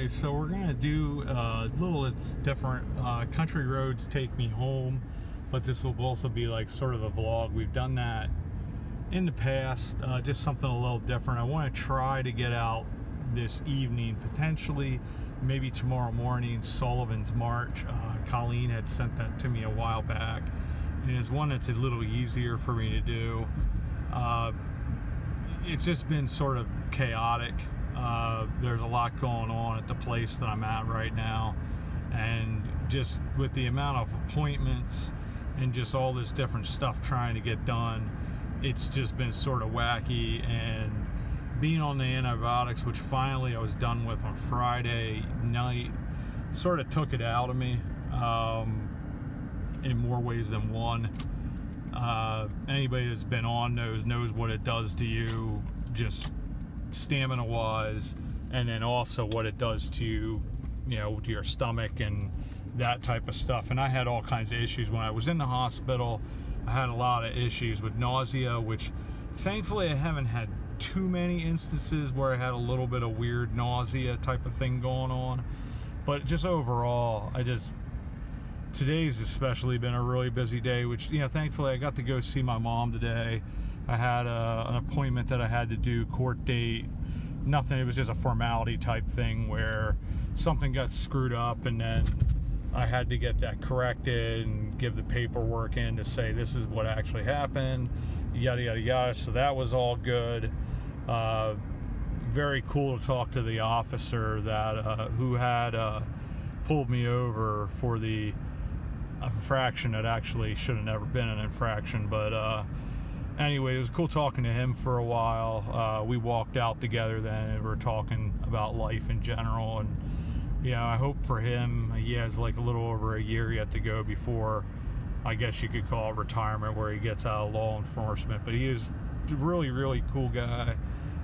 Anyway, so we're gonna do a little, it's different. Country roads take me home, but this will also be like sort of a vlog. We've done that in the past, just something a little different. I want to try to get out this evening, potentially maybe tomorrow morning, Sullivan's March. Colleen had sent that to me a while back, and it's one that's a little easier for me to do. It's just been sort of chaotic. There's a lot going on at the place that I'm at right now, and just with the amount of appointments and just all this different stuff trying to get done, it's just been sort of wacky. And being on the antibiotics, which finally I was done with on Friday night, sort of took it out of me in more ways than one. Anybody that's been on knows what it does to you, just stamina wise, and then also what it does to you, to your stomach and that type of stuff. And I had all kinds of issues when I was in the hospital. I had a lot of issues with nausea, which thankfully I haven't had too many instances where I had a little bit of weird nausea type of thing going on. But just overall, today's especially been a really busy day, which, thankfully I got to go see my mom today. I had an appointment that I had to do, court date, nothing. It was just a formality type thing where something got screwed up, and then I had to get that corrected and give the paperwork in to say this is what actually happened, yada yada yada. So that was all good. Very cool to talk to the officer that who had pulled me over for the infraction that actually should have never been an infraction. But anyway, it was cool talking to him for a while. We walked out together then, and we were talking about life in general. And I hope for him, he has like a little over a year yet to go before, I guess you could call it retirement, where he gets out of law enforcement. But he is a really, really cool guy,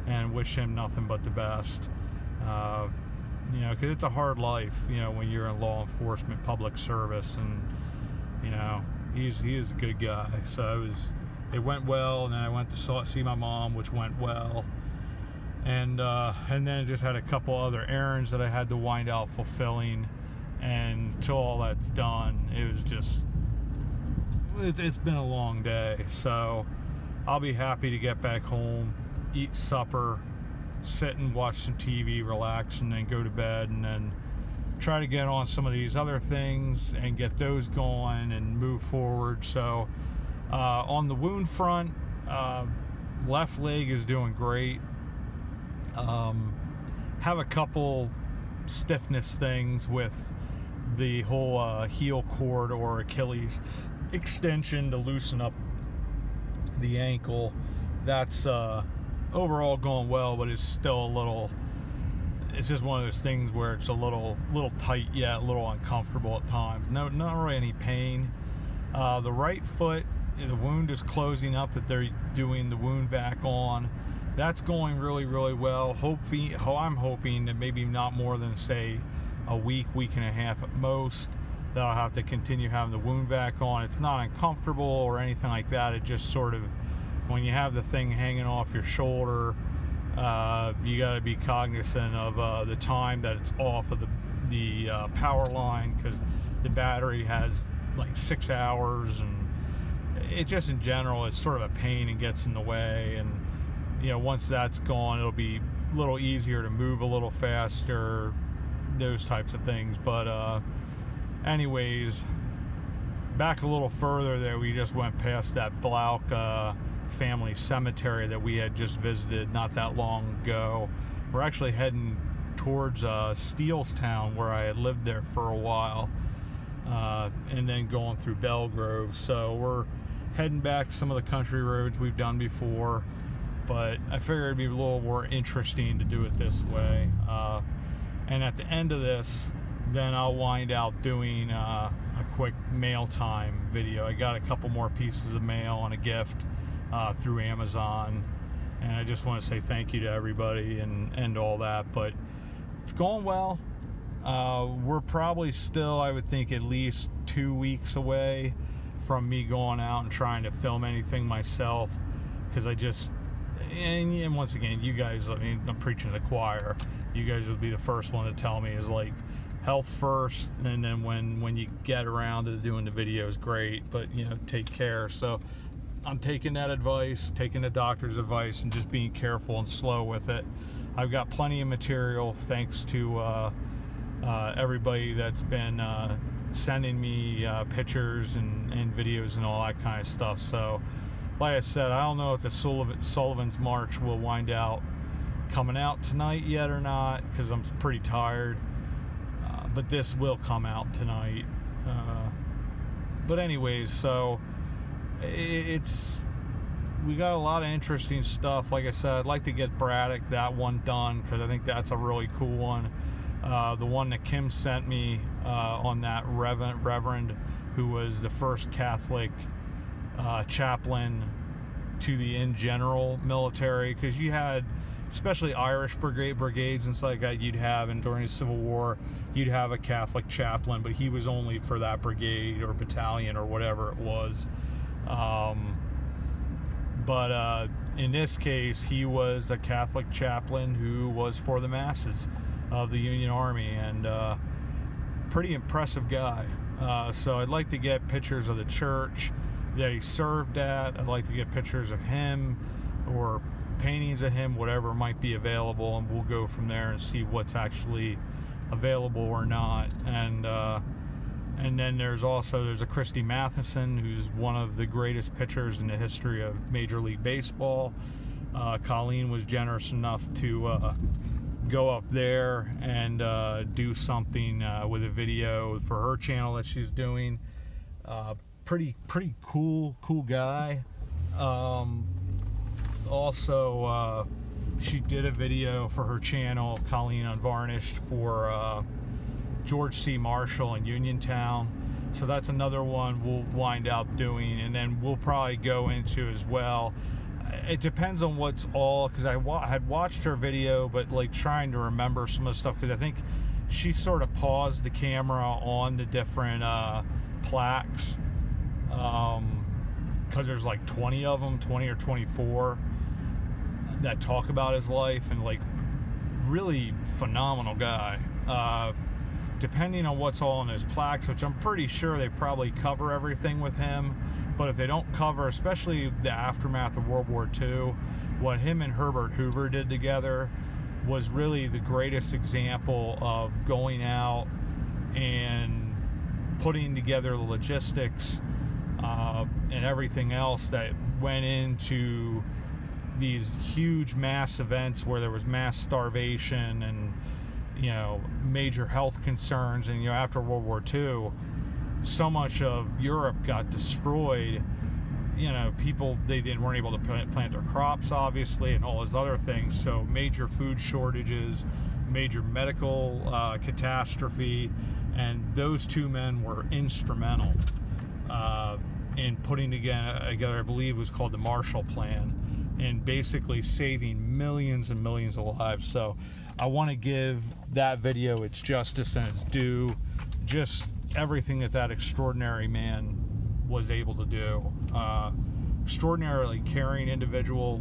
and wish him nothing but the best. Because it's a hard life, when you're in law enforcement, public service, and he is a good guy. So it went well, and then I went to see my mom, which went well. And then I just had a couple other errands that I had to wind out fulfilling, and until all that's done, it was just, it's been a long day. So I'll be happy to get back home, eat supper, sit and watch some TV, relax, and then go to bed, and then try to get on some of these other things and get those going and move forward. So on the wound front, left leg is doing great. Have a couple stiffness things with the whole heel cord or Achilles extension to loosen up the ankle. That's overall going well, but it's still it's just one of those things where it's a little tight yet, a little uncomfortable at times. No, not really any pain. The right foot, the wound is closing up that they're doing the wound vac on. That's going really, really well. I'm hoping that maybe not more than, say, a week and a half at most, that I'll have to continue having the wound vac on. It's not uncomfortable or anything like that. It just sort of, when you have the thing hanging off your shoulder, you got to be cognizant of the time that it's off of the power line, because the battery has like 6 hours, and it just in general is sort of a pain and gets in the way. And once that's gone, it'll be a little easier to move a little faster, those types of things. But anyways, back a little further there, we just went past that Blount family cemetery that we had just visited not that long ago. We're actually heading towards Steelestown, where I had lived there for a while, and then going through Belgrove. So we're heading back some of the country roads we've done before, but I figured it'd be a little more interesting to do it this way. And at the end of this, then I'll wind out doing a quick mail time video. I got a couple more pieces of mail and a gift through Amazon, and I just want to say thank you to everybody and all that. But it's going well. We're probably still, I would think, at least 2 weeks away from me going out and trying to film anything myself, because and once again, you guys, I'm preaching to the choir. you guys would be the first one to tell me, is like health first, and then when you get around to doing the videos, great, but you know, take care. So I'm taking that advice, taking the doctor's advice, and just being careful and slow with it. I've got plenty of material thanks to everybody that's been sending me pictures and videos and all that kind of stuff. So like I said, I don't know if the Sullivan's March will wind out coming out tonight yet or not, because I'm pretty tired, but this will come out tonight. But anyways, so we got a lot of interesting stuff. Like I said, I'd like to get Braddock, that one, done, because I think that's a really cool one. The one that Kim sent me on that reverend who was the first Catholic chaplain to the in general military, because you had, especially Irish brigades and stuff like that, you'd have, and during the Civil War, you'd have a Catholic chaplain, but he was only for that brigade or battalion or whatever it was. But in this case, he was a Catholic chaplain who was for the masses of the Union Army, and pretty impressive guy. So I'd like to get pictures of the church that he served at. I'd like to get pictures of him or paintings of him, whatever might be available, and we'll go from there and see what's actually available or not. And then there's a Christy Matheson, who's one of the greatest pitchers in the history of Major League Baseball. Colleen was generous enough to go up there and do something with a video for her channel that she's doing. Pretty cool guy. Also, she did a video for her channel, Colleen Unvarnished, for George C. Marshall in Uniontown. So that's another one we'll wind up doing, and then we'll probably go into as well. It depends on what's all, because I had watched her video, but like trying to remember some of the stuff, because I think she sort of paused the camera on the different plaques, because there's like 20 of them, 20 or 24 that talk about his life, and like really phenomenal guy. Depending on what's all in those plaques, which I'm pretty sure they probably cover everything with him, but if they don't cover, especially the aftermath of World War II, what him and Herbert Hoover did together was really the greatest example of going out and putting together the logistics and everything else that went into these huge mass events where there was mass starvation and, you know, major health concerns. And, you know, after World War II, so much of Europe got destroyed. You know, people, weren't able to plant their crops, obviously, and all those other things. So major food shortages, major medical catastrophe, and those two men were instrumental in putting together, I believe it was called the Marshall Plan, and basically saving millions and millions of lives. So I want to give that video its justice and its due. Just everything that extraordinary man was able to do. Extraordinarily caring individual,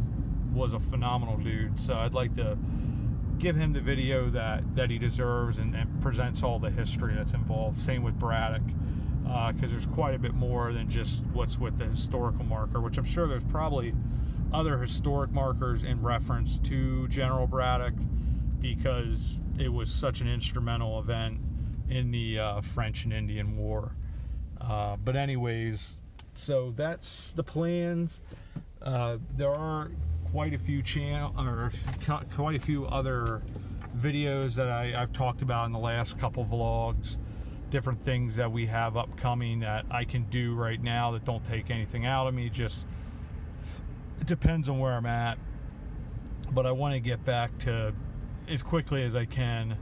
was a phenomenal dude. So I'd like to give him the video that he deserves, and presents all the history that's involved. Same with Braddock, because there's quite a bit more than just what's with the historical marker, which I'm sure there's probably other historic markers in reference to General Braddock, because it was such an instrumental event in the French and Indian War. But anyways, so that's the plans. There are quite a few quite a few other videos that I've talked about in the last couple vlogs, different things that we have upcoming that I can do right now that don't take anything out of me. Just, it depends on where I'm at, but I want to get back to, as quickly as I can,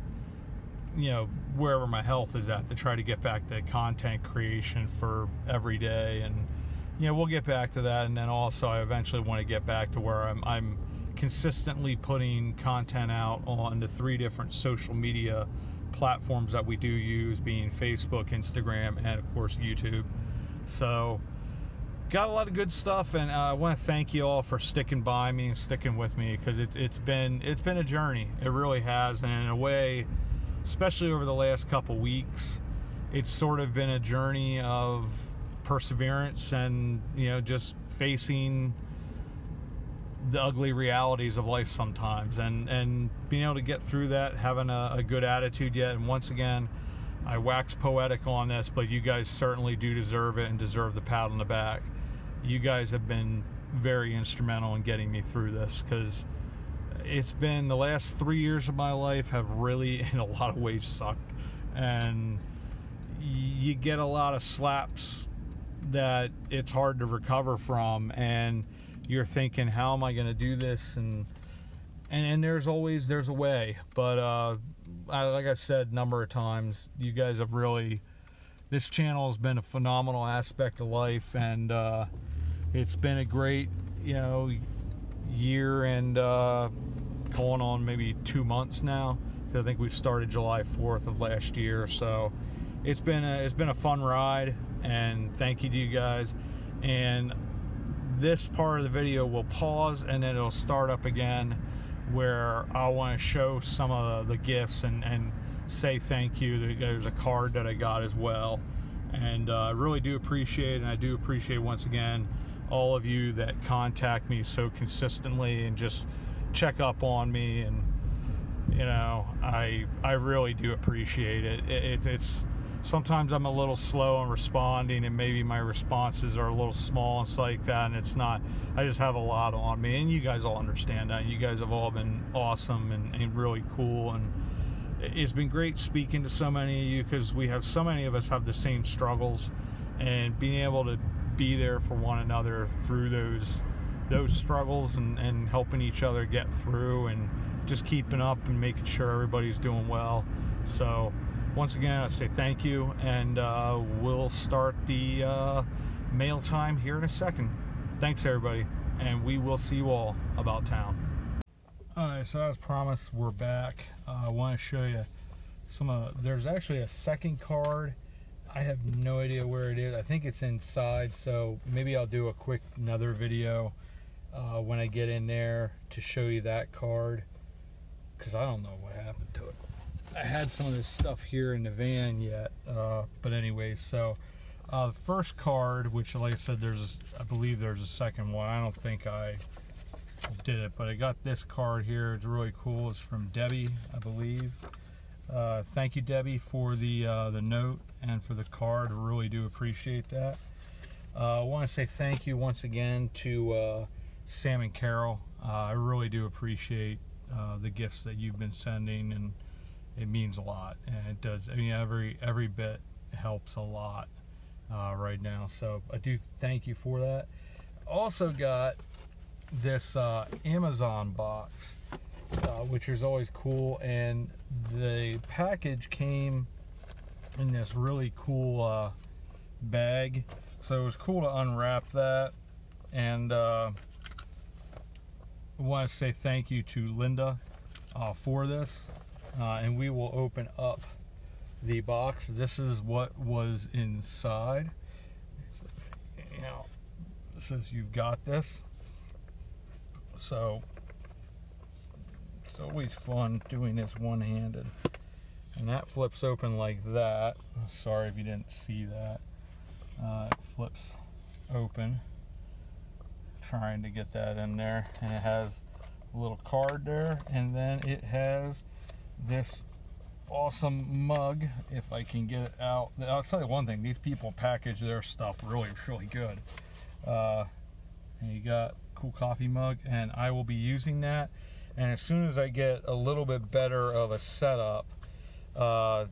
you know, wherever my health is at, to try to get back to content creation for every day. And you know, we'll get back to that. And then also I eventually want to get back to where I'm consistently putting content out on the 3 different social media platforms that we do use, being Facebook, Instagram, and of course YouTube. So got a lot of good stuff, and I want to thank you all for sticking by me and sticking with me, because it's been a journey. It really has, and in a way, especially over the last couple weeks, it's sort of been a journey of perseverance and, you know, just facing the ugly realities of life sometimes, and being able to get through that, having a good attitude yet. And once again, I wax poetic on this, but you guys certainly do deserve it and deserve the pat on the back. You guys have been very instrumental in getting me through this, because it's been, the last 3 years of my life have really in a lot of ways sucked, and you get a lot of slaps that it's hard to recover from, and you're thinking, how am I going to do this? And there's a way, but like I've said a number of times, you guys have really, this channel has been a phenomenal aspect of life, and it's been a great, you know, year, and going on maybe 2 months now, because I think we started July 4th of last year. So it's been a fun ride, and thank you to you guys. And this part of the video will pause, and then it'll start up again, where I want to show some of the gifts and say thank you. There's a card that I got as well, and I really do appreciate it. And I do appreciate, once again, all of you that contact me so consistently and just check up on me. And, you know, I really do appreciate it. It's sometimes I'm a little slow in responding, and maybe my responses are a little small and stuff like that, and it's not, I just have a lot on me, and you guys all understand that. You guys have all been awesome and really cool, and it's been great speaking to so many of you, because we have, so many of us have the same struggles, and being able to be there for one another through those struggles, and helping each other get through, and just keeping up and making sure everybody's doing well. So once again, I say thank you, and we'll start the mail time here in a second. Thanks, everybody, and we will see you all about town. Alright, so as promised, we're back. I want to show you there's actually a second card. I have no idea where it is. I think it's inside, so maybe I'll do another video when I get in there to show you that card, because I don't know what happened to it. I had some of this stuff here in the van yet, but anyways, so the first card, which, like I said, I believe there's a second one. I don't think I did it, but I got this card here. It's really cool. It's from Debbie, I believe. Thank you, Debbie, for the note and for the card. I really do appreciate that. I want to say thank you once again to Sam and Carol. I really do appreciate the gifts that you've been sending, and it means a lot, and it does. I mean, every bit helps a lot right now. So I do thank you for that. Also got this Amazon box, which is always cool, and the package came in this really cool bag. So it was cool to unwrap that, and I want to say thank you to Linda for this. And we will open up the box. This is what was inside. You know, it says you've got this. So it's always fun doing this one-handed. And that flips open like that. Sorry if you didn't see that. It flips open. Trying to get that in there. And it has a little card there, and then it has this awesome mug, if I can get it out. I'll tell you one thing, these people package their stuff really good. And you got a cool coffee mug, and I will be using that. And as soon as I get a little bit better of a setup, I'll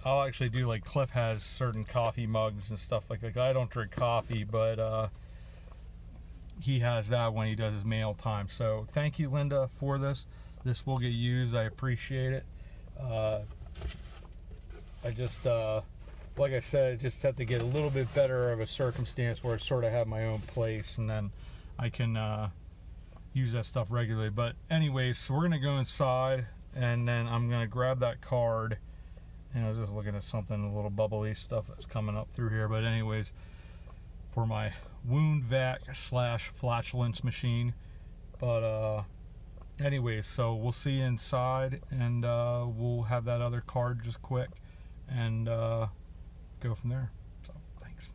actually do, like Cliff has certain coffee mugs and stuff like that. I don't drink coffee, but he has that when he does his mail time. So thank you, Linda, for this. This will get used. I appreciate it. I just, like I said, I just have to get a little bit better of a circumstance where I sort of have my own place, and then I can use that stuff regularly. But anyways, so we're going to go inside, and then I'm going to grab that card. And I was just looking at something, a little bubbly stuff that's coming up through here. But anyways, for my wound vac / flatulence machine. But anyways, so we'll see you inside, and we'll have that other card just quick, and go from there. So thanks.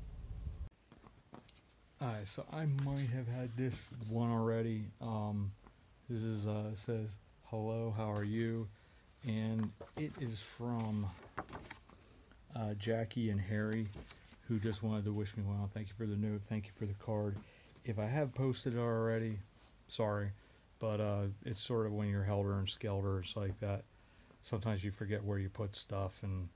Alright, so I might have had this one already. This is says, "Hello, how are you?" And it is from Jackie and Harry, who just wanted to wish me well. Thank you for the note. Thank you for the card. If I have posted it already, sorry, but it's sort of when you're helter and skelter. It's like that. Sometimes you forget where you put stuff, and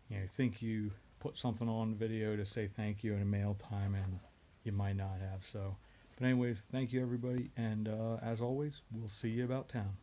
you think you put something on video to say thank you in a mail time, and you might not have. So, but anyways, thank you everybody, and as always, we'll see you about town.